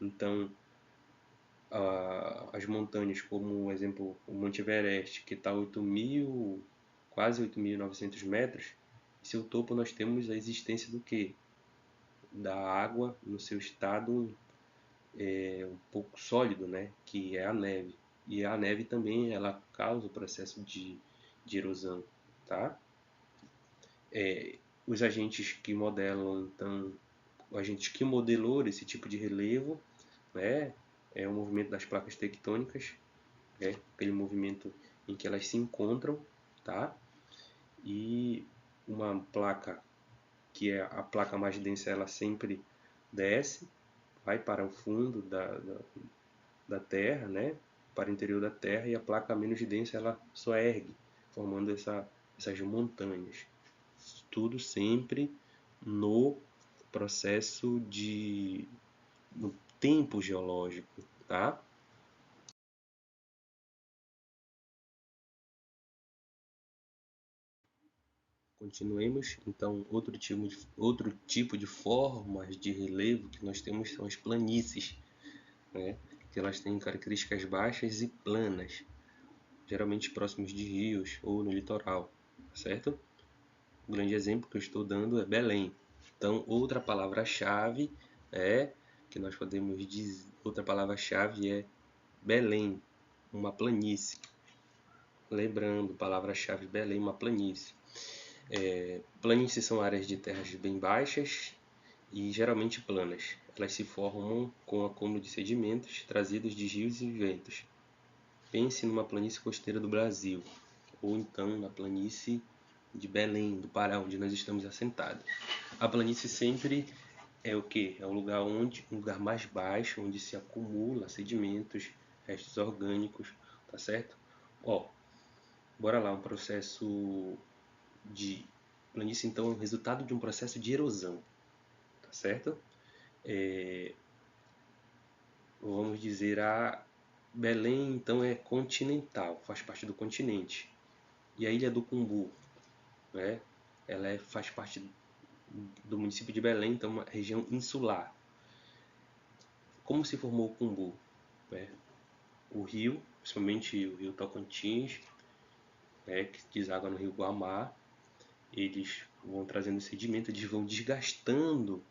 Então, as montanhas, como, por exemplo, o Monte Everest, que está a quase 8.900 metros, em seu topo nós temos a existência do quê? Da água no seu estado um pouco sólido, né? Que é a neve. E a neve também ela causa o processo de erosão, tá? Os agentes que modelam, então, o agente que modelou esse tipo de relevo, né? É o movimento das placas tectônicas, né? Aquele movimento em que elas se encontram, tá? E uma placa que é a placa mais densa, ela sempre desce, vai para o fundo da Terra, né? Para o interior da Terra, e a placa menos densa ela só ergue, formando essas montanhas. Tudo sempre no processo no tempo geológico, tá? Continuemos, então, outro tipo de formas de relevo que nós temos são as planícies, né? Que elas têm características baixas e planas, geralmente próximos de rios ou no litoral, certo? Um grande exemplo que eu estou dando é Belém. Então, outra palavra-chave que nós podemos dizer, outra palavra-chave é Belém, uma planície. Lembrando, palavra-chave Belém, uma planície. Planícies são áreas de terras bem baixas e geralmente planas. Elas se formam com acúmulo de sedimentos trazidos de rios e ventos. Pense numa planície costeira do Brasil, ou então na planície de Belém, do Pará, onde nós estamos assentados. A planície sempre é o que? É um lugar mais baixo, onde se acumula sedimentos, restos orgânicos, tá certo? Ó, bora lá, um processo de planície, então, é o resultado de um processo de erosão, tá certo? Vamos dizer, a Belém, então, é continental, faz parte do continente. E a Ilha do Cumbu, né? Faz parte do município de Belém, então, uma região insular. Como se formou o Cumbu? Né? O rio, principalmente o rio Tocantins, né, que deságua no rio Guamá, eles vão trazendo sedimento, eles vão desgastando,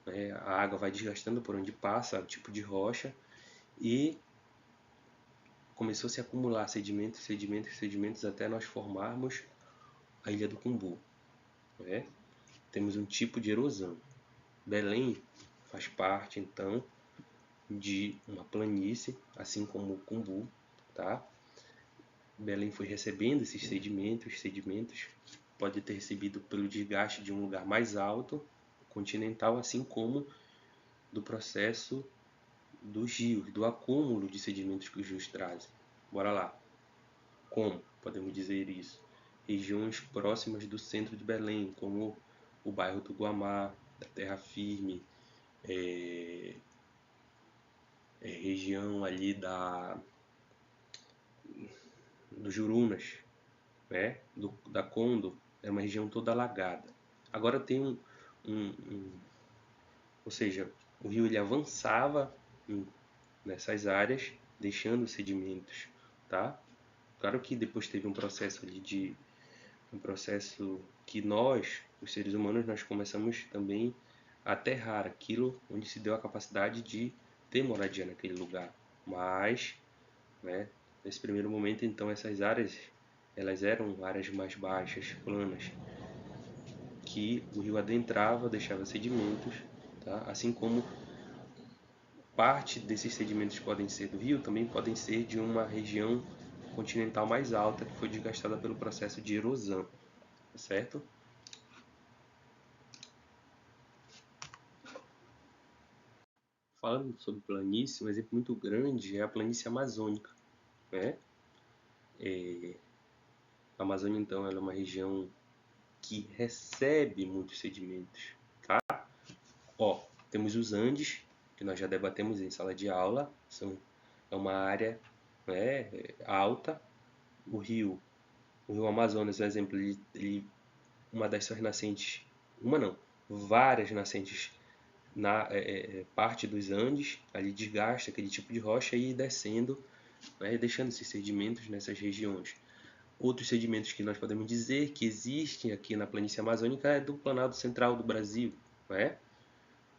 né, a água vai desgastando por onde passa o tipo de rocha e começou a se acumular sedimentos, sedimentos, sedimentos até nós formarmos a Ilha do Cumbu. Né? Temos um tipo de erosão. Belém faz parte então de uma planície, assim como o Cumbu, tá? Belém foi recebendo esses sedimentos, pode ter recebido pelo desgaste de um lugar mais alto, continental, assim como do processo dos rios, do acúmulo de sedimentos que os rios trazem. Bora lá. Como podemos dizer isso? Regiões próximas do centro de Belém, como o bairro do Guamá, da Terra Firme, região ali do Jurunas, né? Da Condo, é uma região toda alagada. Agora tem ou seja, o rio ele avançava nessas áreas, deixando sedimentos, tá? Claro que depois teve um processo ali um processo que nós, os seres humanos, nós começamos também a aterrar aquilo onde se deu a capacidade de ter moradia naquele lugar. Mas, né, nesse primeiro momento, então, essas áreas, elas eram áreas mais baixas, planas, que o rio adentrava, deixava sedimentos, tá? Assim como parte desses sedimentos podem ser do rio, também podem ser de uma região continental mais alta que foi desgastada pelo processo de erosão, tá certo? Falando sobre planície, um exemplo muito grande é a planície amazônica, né? A Amazônia, então, ela é uma região que recebe muitos sedimentos, tá? Ó, temos os Andes, que nós já debatemos em sala de aula, é uma área, né, alta. O rio Amazonas, por exemplo, uma das suas nascentes, uma não, várias nascentes parte dos Andes, ali desgasta aquele tipo de rocha e ir descendo, né, deixando esses sedimentos nessas regiões. Outros sedimentos que nós podemos dizer que existem aqui na planície amazônica é do Planalto Central do Brasil, né?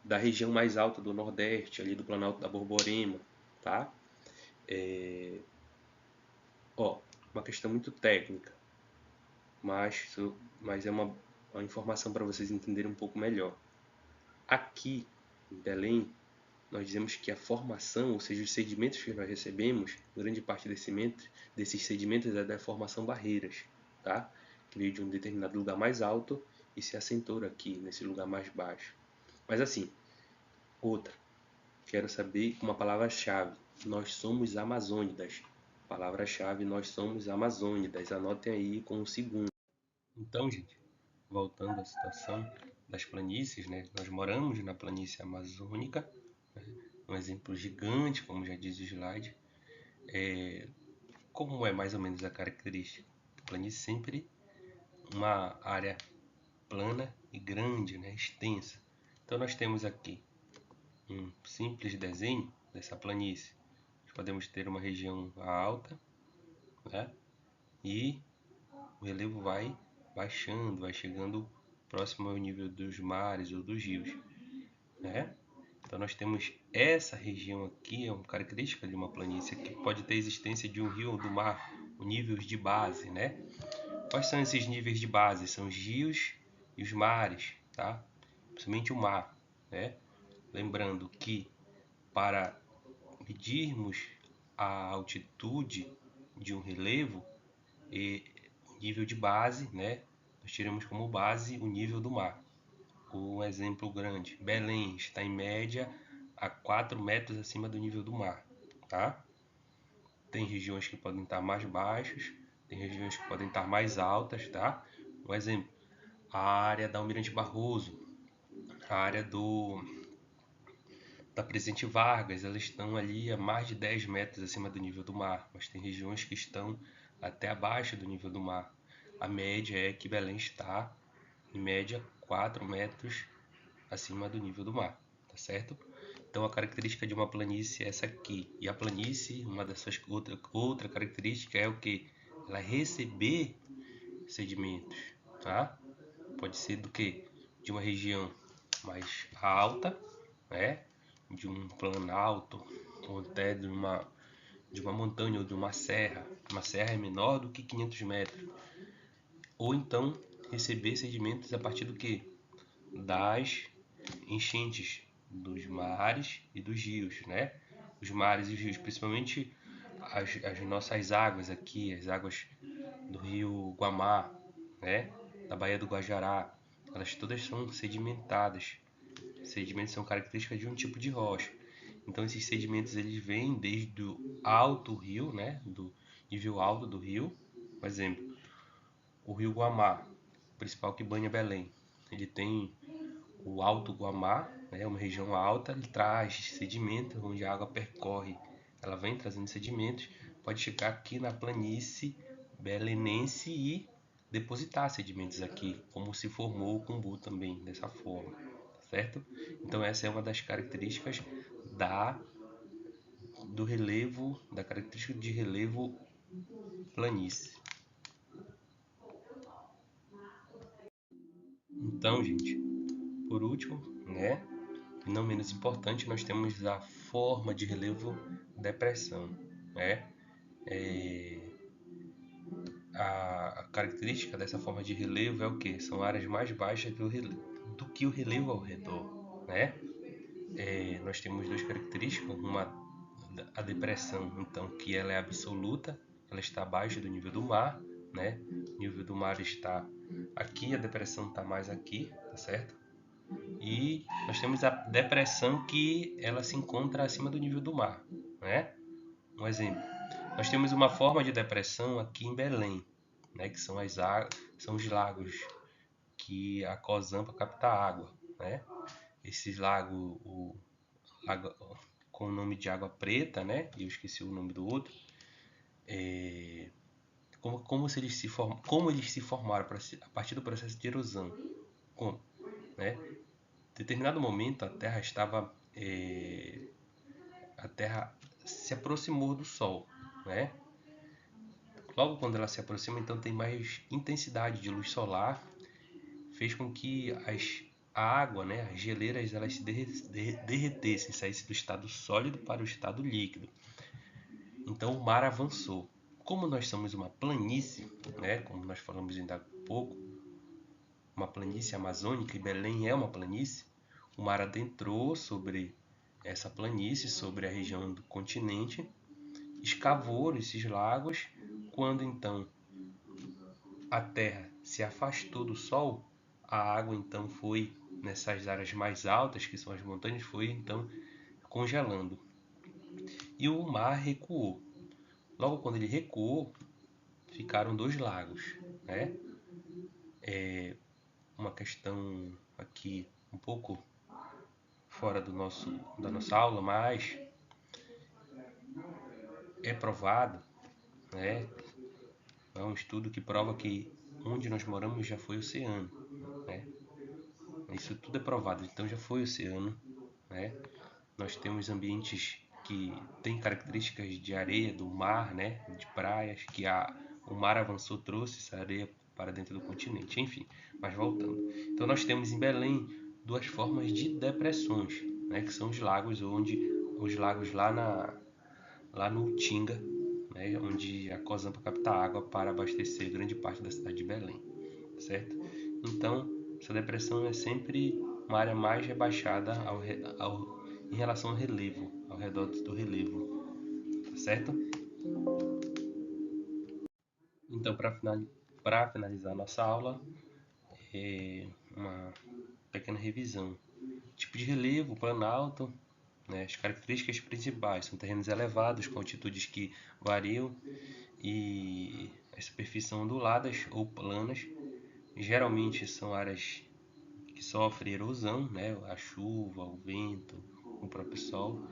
Da região mais alta do Nordeste, ali do Planalto da Borborema, tá? Ó, uma questão muito técnica, mas, mas é uma informação para vocês entenderem um pouco melhor. Aqui em Belém, nós dizemos que a formação, ou seja, os sedimentos que nós recebemos, grande parte desses sedimentos é da formação barreiras, tá? Que veio de um determinado lugar mais alto e se assentou aqui, nesse lugar mais baixo. Mas assim, outra, quero saber uma palavra-chave. Nós somos amazônidas. Palavra-chave, nós somos amazônidas. Anotem aí com um segundo. Então, gente, voltando à situação das planícies, né? Nós moramos na planície amazônica, né? Um exemplo gigante, como já diz o slide. Como é mais ou menos a característica? A planície sempre uma área plana e grande, né? Extensa. Então nós temos aqui um simples desenho dessa planície. Nós podemos ter uma região alta, né? E o relevo vai baixando, vai chegando próximo ao nível dos mares ou dos rios, né? Então nós temos essa região aqui, é uma característica de uma planície que pode ter existência de um rio ou do mar, níveis de base, né? Quais são esses níveis de base? São os rios e os mares, tá? Principalmente o mar, né? Lembrando que para medirmos a altitude de um relevo e o nível de base, né? Nós tiramos como base o nível do mar. Um exemplo grande, Belém está em média a 4 metros acima do nível do mar, tá? Tem regiões que podem estar mais baixas, tem regiões que podem estar mais altas, tá? Um exemplo, a área da Almirante Barroso, a área da Presidente Vargas, elas estão ali a mais de 10 metros acima do nível do mar, mas tem regiões que estão até abaixo do nível do mar. A média é que Belém está, em média, 4 metros acima do nível do mar, tá certo? Então a característica de uma planície é essa aqui. E a planície, uma dessas outra característica é o que? Ela receber sedimentos, tá? Pode ser do que? De uma região mais alta, né? De um planalto, ou até de uma montanha ou de uma serra. Uma serra é menor do que 500 metros. Ou então receber sedimentos a partir do que? Das enchentes dos mares e dos rios, né? Os mares e os rios, principalmente as nossas águas aqui, as águas do rio Guamá, né? Da Baía do Guajará, elas todas são sedimentadas. Sedimentos são características de um tipo de rocha. Então esses sedimentos eles vêm desde o alto rio, né? Do nível alto do rio. Por exemplo, o rio Guamá, o principal que banha Belém, ele tem o Alto Guamá, né, uma região alta, ele traz sedimentos onde a água percorre, ela vem trazendo sedimentos, pode chegar aqui na planície belenense e depositar sedimentos aqui, como se formou o Cumbu também, dessa forma, certo? Então essa é uma das características do relevo, da característica de relevo planície. Então, gente, por último, né, e não menos importante, nós temos a forma de relevo depressão, né? A característica dessa forma de relevo é o que? São áreas mais baixas do que o relevo ao redor, né? Nós temos duas características, uma a depressão, então, que ela é absoluta, ela está abaixo do nível do mar, né? O nível do mar está aqui, a depressão está mais aqui, tá certo? E nós temos a depressão que ela se encontra acima do nível do mar, né? Um exemplo, nós temos uma forma de depressão aqui em Belém, né? Que são são os lagos que a Cozampa capta água, né? Esses lagos, o lago com o nome de Água Preta, né? E eu esqueci o nome do outro. Como eles se formaram a partir do processo de erosão, como, né? determinado momento a Terra se aproximou do Sol, né? Logo quando ela se aproxima, então tem mais intensidade de luz solar, fez com que a água, né, as geleiras, elas se derretessem, saíssem do estado sólido para o estado líquido. Então o mar avançou. Como nós somos uma planície, né, como nós falamos ainda há pouco, uma planície amazônica, e Belém é uma planície, o mar adentrou sobre essa planície, sobre a região do continente, escavou esses lagos. Quando então a Terra se afastou do Sol, a água então foi nessas áreas mais altas, que são as montanhas, foi então congelando. E o mar recuou. Logo quando ele recuou, ficaram dois lagos, né? Uma questão aqui um pouco fora da nossa aula, mas é provado, né? É um estudo que prova que onde nós moramos já foi oceano, né? Isso tudo é provado, então já foi oceano, né? Nós temos ambientes que têm características de areia do mar, né? De praias, o mar avançou, trouxe essa areia para dentro do continente, enfim. Mas voltando. Então nós temos em Belém duas formas de depressões, né? Que são os lagos lá no Tinga, né? Onde a Cozampa capta água para abastecer grande parte da cidade de Belém, certo? Então, essa depressão é sempre uma área mais rebaixada em relação ao relevo, ao redor do relevo, tá certo? Então, para finalizar a nossa aula, uma pequena revisão. Tipo de relevo, planalto, né? As características principais são terrenos elevados com altitudes que variam e as superfícies são onduladas ou planas. Geralmente são áreas que sofrem erosão, né? A chuva, o vento, o próprio sol.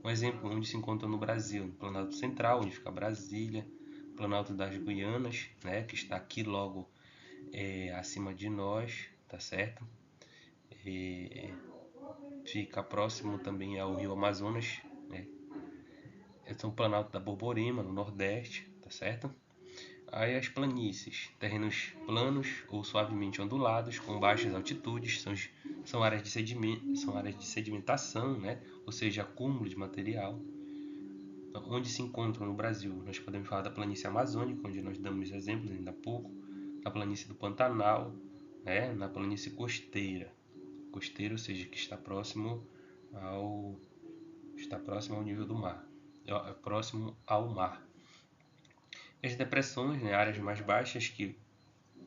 Um exemplo onde se encontra no Brasil, no Planalto Central, onde fica Brasília, Planalto das Guianas, né? Que está aqui logo acima de nós, tá certo? Fica próximo também ao Rio Amazonas, né? Esse é o Planalto da Borborema, no Nordeste, tá certo? Aí as planícies, terrenos planos ou suavemente ondulados, com baixas altitudes, são áreas de sedimentação, né? Ou seja, acúmulo de material. Então, onde se encontram no Brasil, nós podemos falar da planície amazônica, onde nós damos exemplos ainda há pouco, na planície do Pantanal, né? Na planície costeira, ou seja, que está próximo ao nível do mar, próximo ao mar. As depressões, né, áreas mais baixas que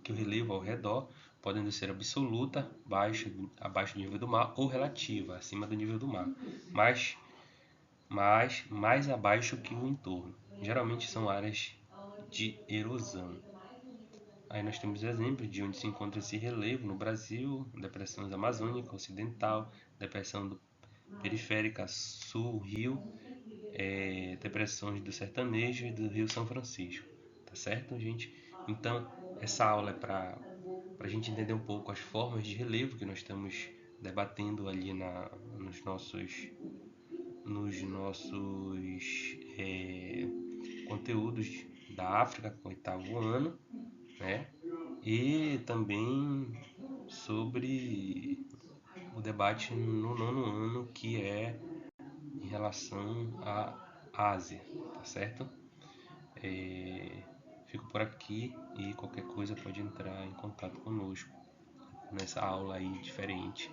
o relevo ao redor, podendo ser absoluta, abaixo do nível do mar, ou relativa, acima do nível do mar, mas mais abaixo que o entorno. Geralmente são áreas de erosão. Aí nós temos exemplos de onde se encontra esse relevo no Brasil: depressões amazônica, ocidental, depressão periférica sul, rio, depressões do sertanejo e do Rio São Francisco. Tá certo, gente? Então, essa aula é para a gente entender um pouco as formas de relevo que nós estamos debatendo ali nos nossos conteúdos da África, com o oitavo ano, né? E também sobre o debate no nono ano, que é em relação à Ásia, tá certo? Fico por aqui e qualquer coisa pode entrar em contato conosco nessa aula aí diferente.